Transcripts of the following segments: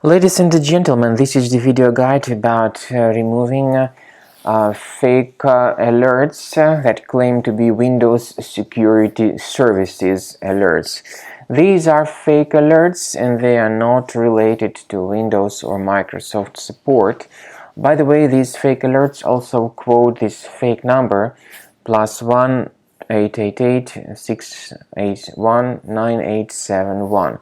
Ladies and gentlemen, this is the video guide about removing fake alerts that claim to be Windows Security Services alerts. These are fake alerts and they are not related to Windows or Microsoft support. By the way, these fake alerts also quote this fake number +1 888 681 9871.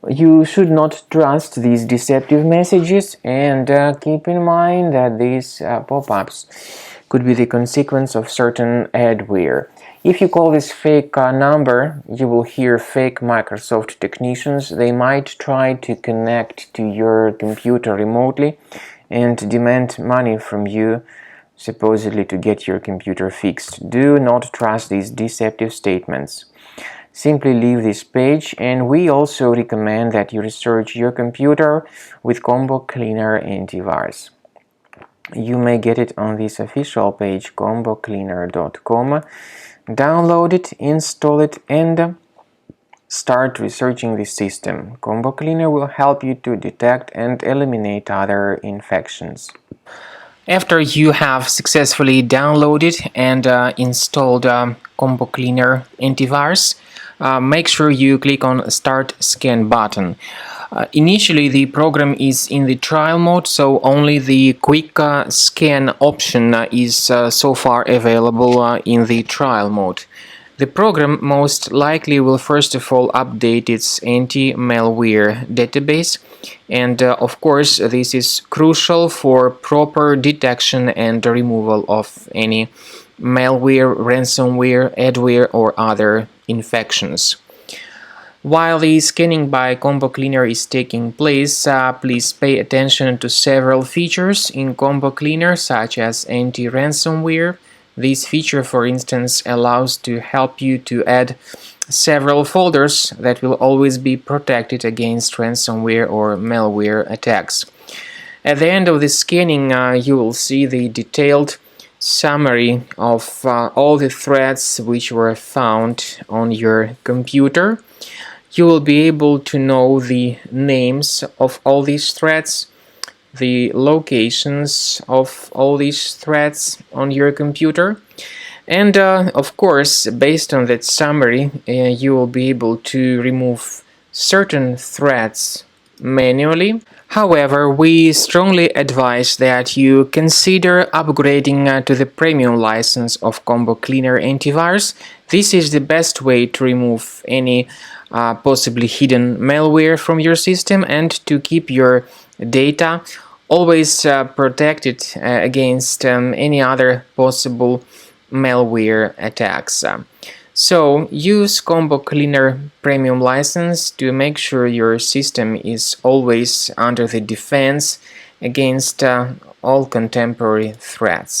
You should not trust these deceptive messages, and keep in mind that these pop-ups could be the consequence of certain adware. If you call this fake number, you will hear fake Microsoft technicians. They might try to connect to your computer remotely and demand money from you, supposedly to get your computer fixed. Do not trust these deceptive statements. Simply leave this page, and we also recommend that you research your computer with Combo Cleaner Antivirus. You may get it on this official page, combocleaner.com. Download it, install it, and start researching the system. Combo Cleaner will help you to detect and eliminate other infections. After you have successfully downloaded and installed Combo Cleaner Antivirus, make sure you click on Start Scan button. Initially, the program is in the trial mode, so only the quick scan option is so far available in the trial mode. The program most likely will first of all update its anti-malware database, and of course this is crucial for proper detection and removal of any malware, ransomware, adware or other infections. While the scanning by Combo Cleaner is taking place, please pay attention to several features in Combo Cleaner, such as anti-ransomware. This feature, for instance, allows to help you to add several folders that will always be protected against ransomware or malware attacks. At the end of the scanning, you will see the detailed summary of all the threats which were found on your computer. You will be able to know the names of all these threats, the locations of all these threats on your computer, and of course, based on that summary, you will be able to remove certain threats manually. However, we strongly advise that you consider upgrading to the premium license of Combo Cleaner Antivirus. This is the best way to remove any possibly hidden malware from your system and to keep your data always protected against any other possible malware attacks. So use Combo Cleaner Premium license to make sure your system is always under the defense against all contemporary threats.